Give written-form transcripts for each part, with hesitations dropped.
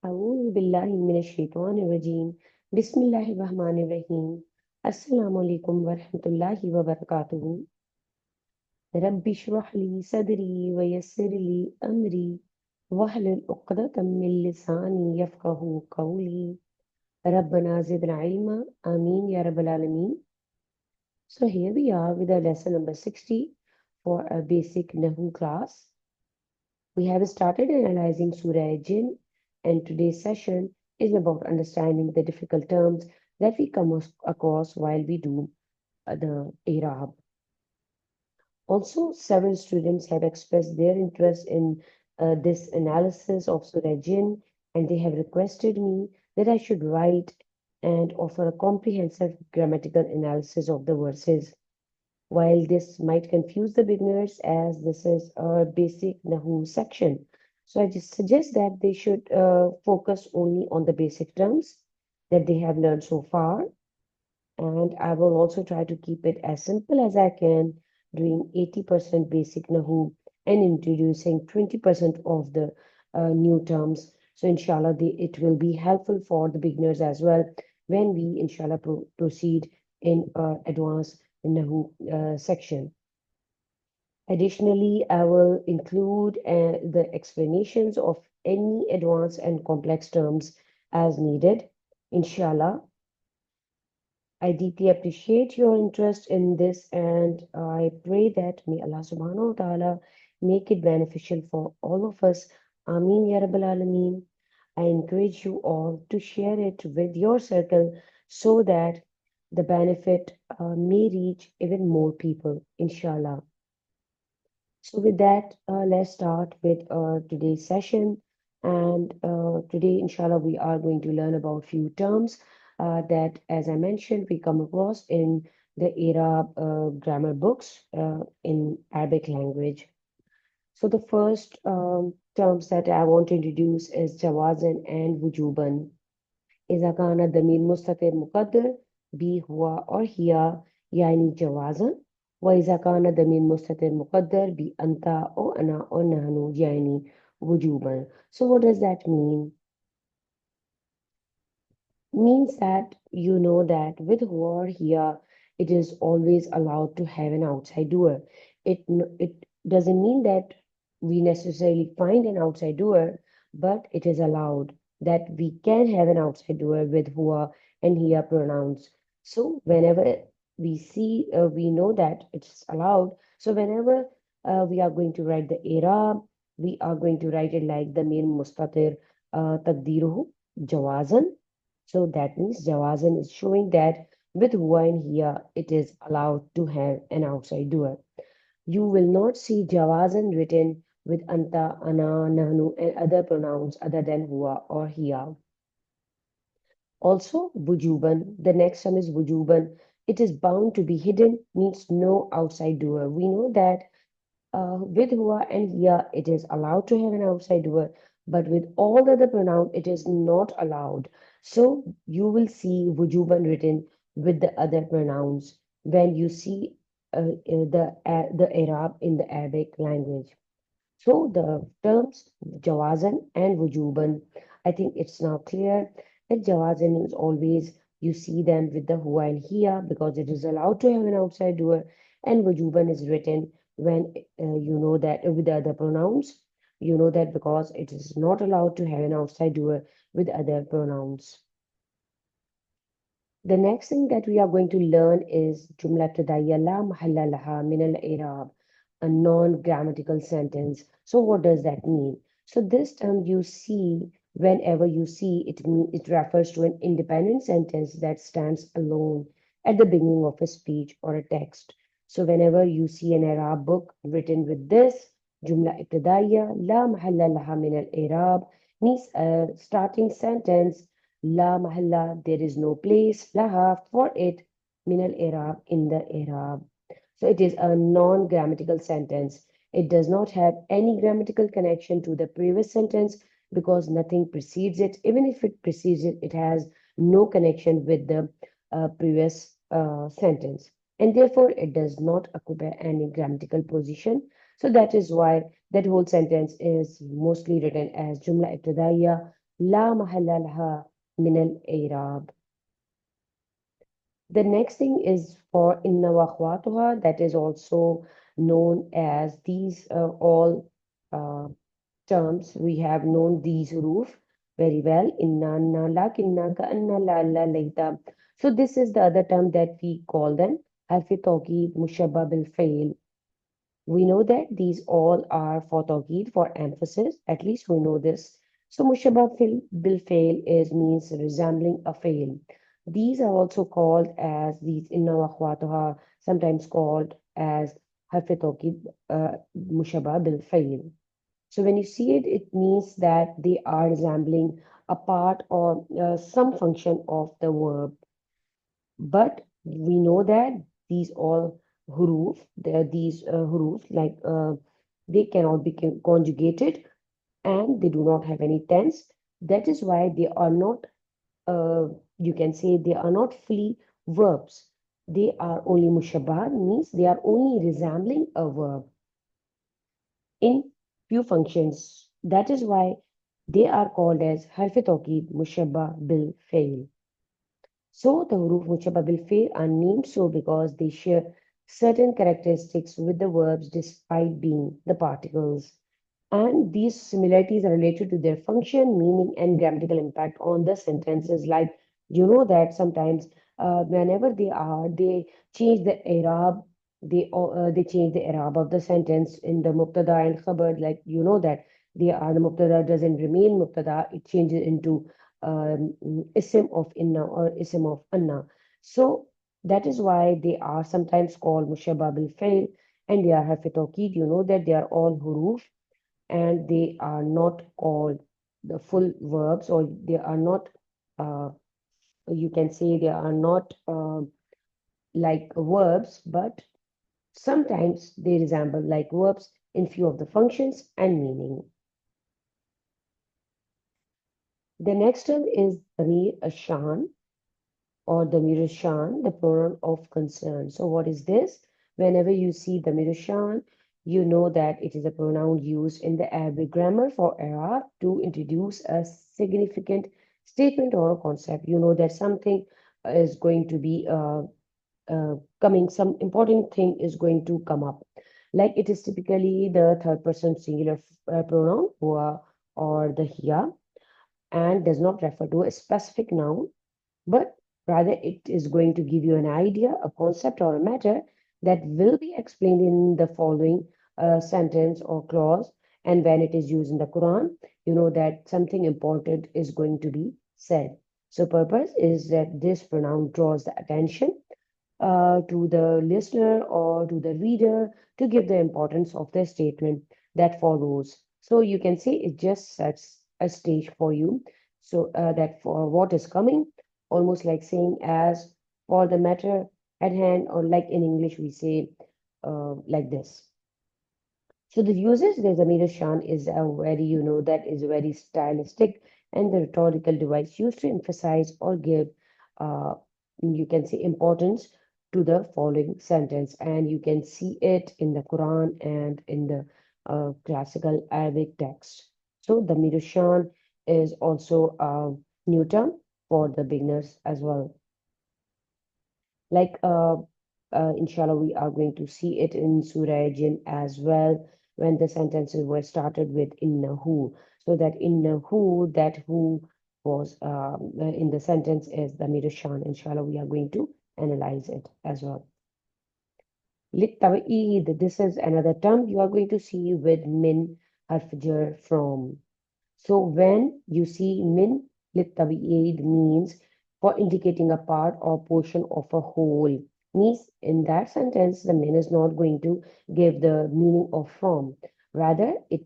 أعوذ بالله من الشيطان الرجيم بسم الله الرحمن الرحيم السلام عليكم ورحمة الله وبركاته رب اشرح لي صدري ويسر لي أمري واحلل عقدة من لساني يفقه قولي ربنا زدنا علما آمين يا رب العالمين. So here we are with our lesson number 60 for a basic Nahu class. We have started analyzing Surah Jinn, and today's session is about understanding the difficult terms that we come across while we do the Arab. Also, several students have expressed their interest in this analysis of Surah Jinn, and they have requested me that I should write and offer a comprehensive grammatical analysis of the verses. While this might confuse the beginners as this is a basic Nahu section, so I just suggest that they should focus only on the basic terms that they have learned so far. And I will also try to keep it as simple as I can, doing 80% basic Nahu and introducing 20% of the new terms. So inshallah, it will be helpful for the beginners as well when we inshallah proceed in advanced Nahu section. Additionally, I will include the explanations of any advanced and complex terms as needed. Inshallah, I deeply appreciate your interest in this and I pray that may Allah subhanahu wa ta'ala make it beneficial for all of us. Ameen Ya Rabbal Alameen. I encourage you all to share it with your circle so that the benefit may reach even more people, inshallah. So with that, let's start with today's session. And today, inshallah, we are going to learn about few terms that, as I mentioned, we come across in the Arab grammar books in Arabic language. So the first terms that I want to introduce is jawazan and wujuban. إذا كان الضمير مستتر مقدر بي هو और हिया يعني جوازا وإذا كان الضمير مستتر مقدر بي أنت أو أنا أو نحن يعني وجوبا. So what does that mean? Means that you know that with who or here it is always allowed to have an outside doer. It doesn't mean that we necessarily find an outside doer, but it is allowed that we can have an outside doer with who and here pronouns. So whenever we see, we know that it's allowed. So whenever we are going to write the Arab, we are going to write it like the main mustatir taqdiruhu jawazan. So that means Jawazan is showing that with wine here it is allowed to have an outside doer. You will not see Jawazan written with anta, ana, nahnu, and other pronouns other than huwa or hiya. Also, wujuban. The next one is wujuban. It is bound to be hidden, means no outside doer. We know that with huwa and hiya, it is allowed to have an outside doer, but with all the other pronoun, it is not allowed. So you will see wujuban written with the other pronouns when you see the Arab in the Arabic language. So the terms jawazan and wujuban, I think it's now clear that jawazan is always you see them with the huwa and hiya because it is allowed to have an outside doer, and wujuban is written when you know that with the other pronouns. You know that because it is not allowed to have an outside doer with other pronouns. The next thing that we are going to learn is jumla ibtidaiya la mahalla laha min al-i'rab, a non-grammatical sentence. So what does that mean? So this term you see whenever you see it, it refers to an independent sentence that stands alone at the beginning of a speech or a text. So whenever you see an Arab book written with this jumla ibtidaiya la mahalla laha min al-i'rab means a starting sentence La mahalla, there is no place, laha, for it, min al Arab, in the Arab. So it is a non-grammatical sentence. It does not have any grammatical connection to the previous sentence because nothing precedes it. Even if it precedes it, it has no connection with the previous sentence. And therefore, it does not occupy any grammatical position. So that is why that whole sentence is mostly written as Jumla Ibtidaiya لا محل لها من الإعراب. The next thing is for inna wa akhwatuha, that is also known as these all uh, terms. We have known these huruf very well. Inna, anna, lakinna, ka'anna, la'alla, layta. So this is the other term that we call them harfi tawkid mushabba bil fail. We know that these all are for tawqid, for emphasis. At least we know this. So mushabah bil fail is means resembling a fail. These are also called as these inna wa akhwatuha, sometimes called as harf tawqid mushabah bil fail. So when you see it, it means that they are resembling a part or some function of the verb. But we know that these all huruf, these huruf, like they cannot be conjugated and they do not have any tense. That is why they are not, you can say, they are not fully verbs. They are only mushabah, means they are only resembling a verb in few functions. That is why they are called as harf tawkid mushabah bil fail. So the huruf mushabba bil fi'l are named so because they share certain characteristics with the verbs despite being the particles. And these similarities are related to their function, meaning, and grammatical impact on the sentences. Like, you know that sometimes whenever they change the Arab, they change the Arab of the sentence in the mubtada and khabar. Like, you know that the mubtada doesn't remain mubtada; it changes into ism of inna or ism of anna. So that is why they are sometimes called mushabba bil fail, and they are harfi tawkid. You know that they are all huruf and they are not called the full verbs, or they are not, uh, you can say, they are not like verbs, but sometimes they resemble like verbs in few of the functions and meaning. The next term is Damir Ashan or Damir Ashan, the pronoun of concern. So what is this? Whenever you see Damir Ashan, you know that it is a pronoun used in the Arabic grammar for Arab to introduce a significant statement or a concept. You know that something is going to be coming, some important thing is going to come up. Like it is typically the third person singular pronoun, huwa or the hiya, and does not refer to a specific noun, but rather it is going to give you an idea, a concept, or a matter that will be explained in the following sentence or clause. And when it is used in the Quran, you know that something important is going to be said. So, purpose is that this pronoun draws the attention to the listener or to the reader to give the importance of the statement that follows. So you can say it just sets a stage for you. So that for what is coming, almost like saying as for the matter at hand, or like in English we say like this. So the uses, there's a mirror shan is a very, you know, that is very stylistic and the rhetorical device used to emphasize or give, uh, you can say, importance to the following sentence. And you can see it in the Quran and in the classical Arabic text. So the mirror shan is also a new term for the beginners as well. Like, inshallah, we are going to see it in Surah Jinn as well when the sentences were started with innahu. So that innahu, that who was in the sentence is the Mirashan. Inshallah, we are going to analyze it as well. Littawa'id, this is another term you are going to see with min, harf from. So when you see min littabi'id means for indicating a part or portion of a whole. Means in that sentence, the min is not going to give the meaning of from. Rather, it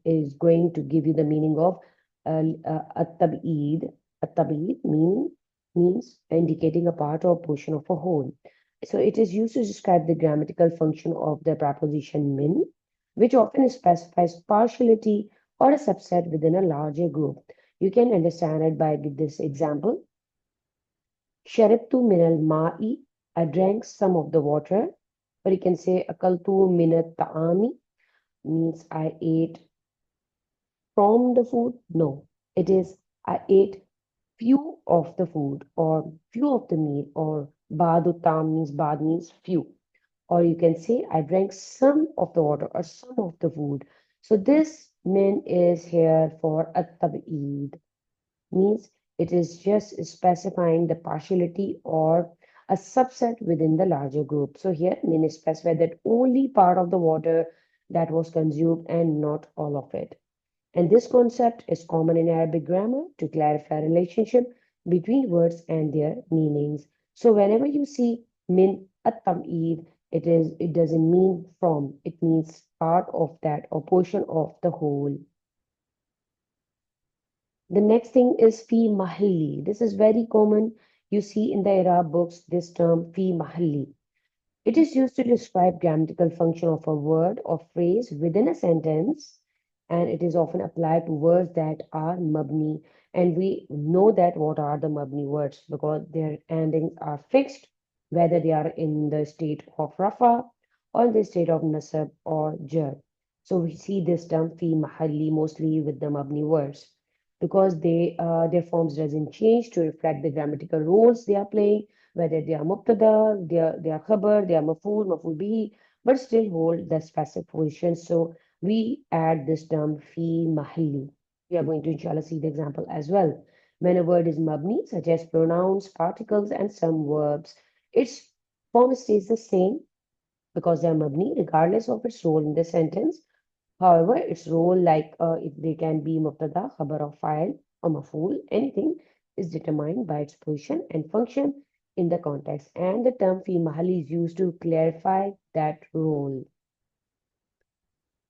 is going to give you the meaning of at-tab'id. At-tab'id means indicating a part or portion of a whole. So it is used to describe the grammatical function of the preposition min, which often specifies partiality or a subset within a larger group. You can understand it by this example. Sharibtu minal ma'i, I drank some of the water. Or you can say akaltu minat ta'ami, means I ate from the food. No, it is I ate few of the food or few of the meal, or badu tam means bad means few. Or you can say I drank some of the water or some of the food. So this min is here for at-tab'id, means it is just specifying the partiality or a subset within the larger group. So here min is specified that only part of the water that was consumed and not all of it. And this concept is common in Arabic grammar to clarify relationship between words and their meanings. So whenever you see min at-tam'id, it doesn't mean from, it means part of that or portion of the whole. The next thing is fi mahalli. This is very common. You see in the Arab books this term fi mahalli. It is used to describe grammatical function of a word or phrase within a sentence, and it is often applied to words that are mabni. And we know that what are the mabni words because their endings are fixed, whether they are in the state of rafa or in the state of nasab or jar. So we see this term fi mahalli mostly with the mabni words because their forms doesn't change to reflect the grammatical roles they are playing, whether they are mubtada, they are khabar, they are maful bihi, but still hold the specific position. So we add this term fi mahalli. We are going to inshallah see the example as well. When a word is mabni, such as pronouns, particles, and some verbs, its form stays the same because they are mabni regardless of its role in the sentence. However, its role, like if they can be mubtada, khabar or fa'il or maf'ul, anything is determined by its position and function in the context. And the term fi mahali is used to clarify that role.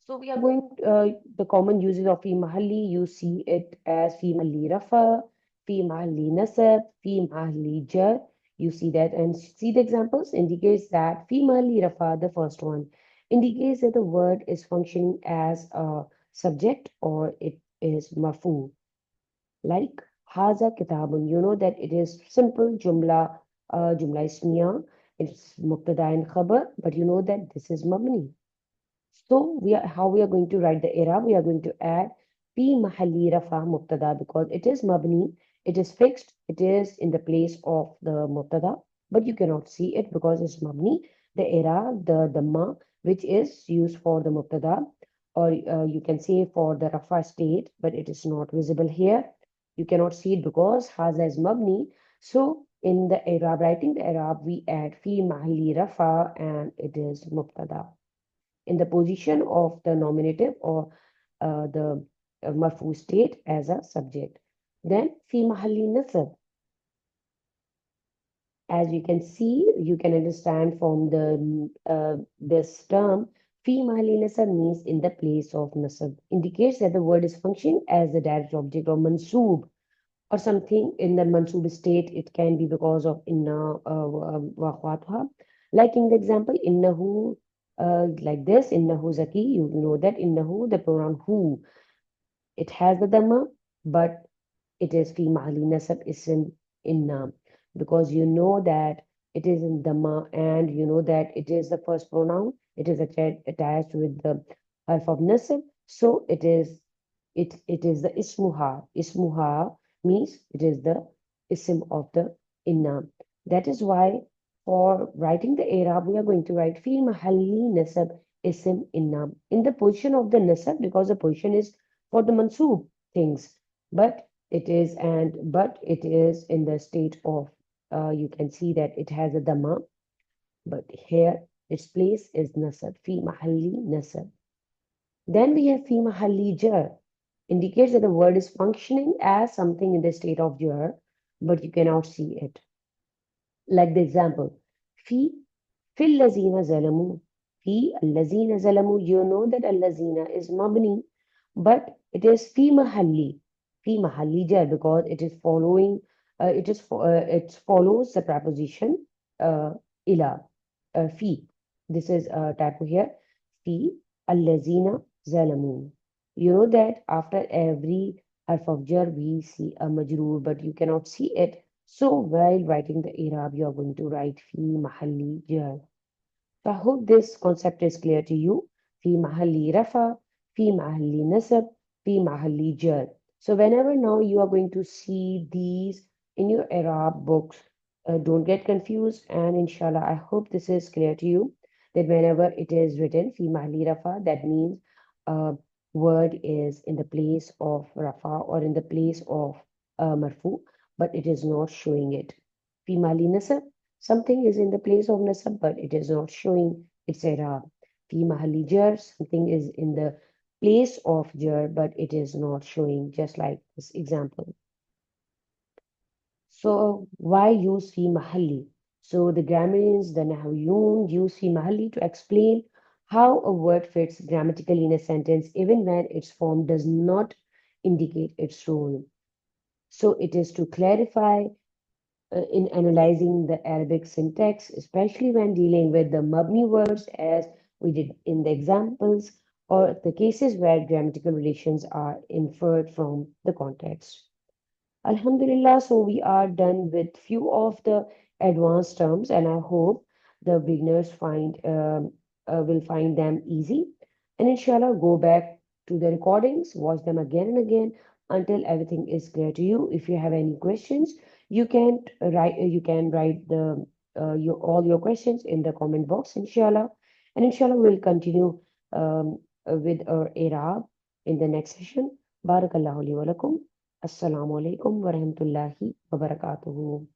So we are going the common uses of fi mahalli. You see it as fi mahalli rafa, fi mahalli nasab, fi mahalli jar. You see that and see the examples indicates that fi mahalli rafa, the first one, indicates that the word is functioning as a subject or it is mafu. Like haza kitabun, you know that it is simple jumla ismiya. It's mubtada and khabar, but you know that this is mabni. So how we are going to write the i'rab? We are going to add fi mahalli rafa mubtada because it is mabni, it is fixed, it is in the place of the mubtada, but you cannot see it because it's mabni. The i'rab, the dhamma, which is used for the mubtada, or you can say for the rafa state, but it is not visible here. You cannot see it because haza is mabni. So in the i'rab, writing the i'rab, we add fi mahalli rafa and it is mubtada in the position of the nominative or the marfu state as a subject. Then fi mahalli nasab. As you can see, you can understand from the this term, fi mahalli nasab means in the place of nasab. Indicates that the word is functioning as the direct object or mansoob or something in the mansoob state. It can be because of inna wa akhwatuha. Like in the example, innahu, like this, innahu zaki, you know that innahu, the pronoun who, it has the dhamma, but it is fi mahali nasab ism inna, because you know that it is in dhamma and you know that it is the first pronoun, it is attached with the harf of nasab, so it is the ismuha. Ismuha means it is the ism of the inna. That is why for writing the i'rab, we are going to write fi mahalli nasab ism inna in the position of the nasab because the position is for the mansoob things, but it is in the state of you can see that it has a dhamma, but here its place is nasab, fi mahalli nasab. Then we have fi mahalli jar, indicates that the word is functioning as something in the state of jar, but you cannot see it. Like the example, fi fil lazina zalamu, fi allazina zalamu. You know that allazina is mabni, but it is fi mahalli jar because it is following. It follows the preposition uh, ila fi. This is a typo here. Fi allazina zalamu. You know that after every harf of jar we see a majroor, but you cannot see it. So while writing the i'rab, you are going to write fi mahalli jar. So I hope this concept is clear to you. Fi mahalli rafa, fi mahalli nasab, fi mahalli jar. So whenever now you are going to see these in your Arab books, don't get confused. And inshallah, I hope this is clear to you that whenever it is written fi mahli rafa, that means a word is in the place of rafa or in the place of marfu, but it is not showing it. Fi mahli nasab, something is in the place of nasab, but it is not showing its Arab. Fi mahali jar, something is in the place of jar, but it is not showing, just like this example. So why use fi mahalli? So the grammarians, the Nahwiyun use fi mahalli to explain how a word fits grammatically in a sentence, even when its form does not indicate its role. So it is to clarify in analyzing the Arabic syntax, especially when dealing with the mabni words, as we did in the examples, or the cases where grammatical relations are inferred from the context. Alhamdulillah, so we are done with few of the advanced terms, and I hope the beginners will find them easy. And inshallah, go back to the recordings, watch them again and again until everything is clear to you. If you have any questions, you can write all your questions in the comment box, inshallah. And inshallah, we'll continue with our Arab in the next session. Barakallahu li wa lakum. Assalamu alaikum wa rahmatullahi wa barakatuhu.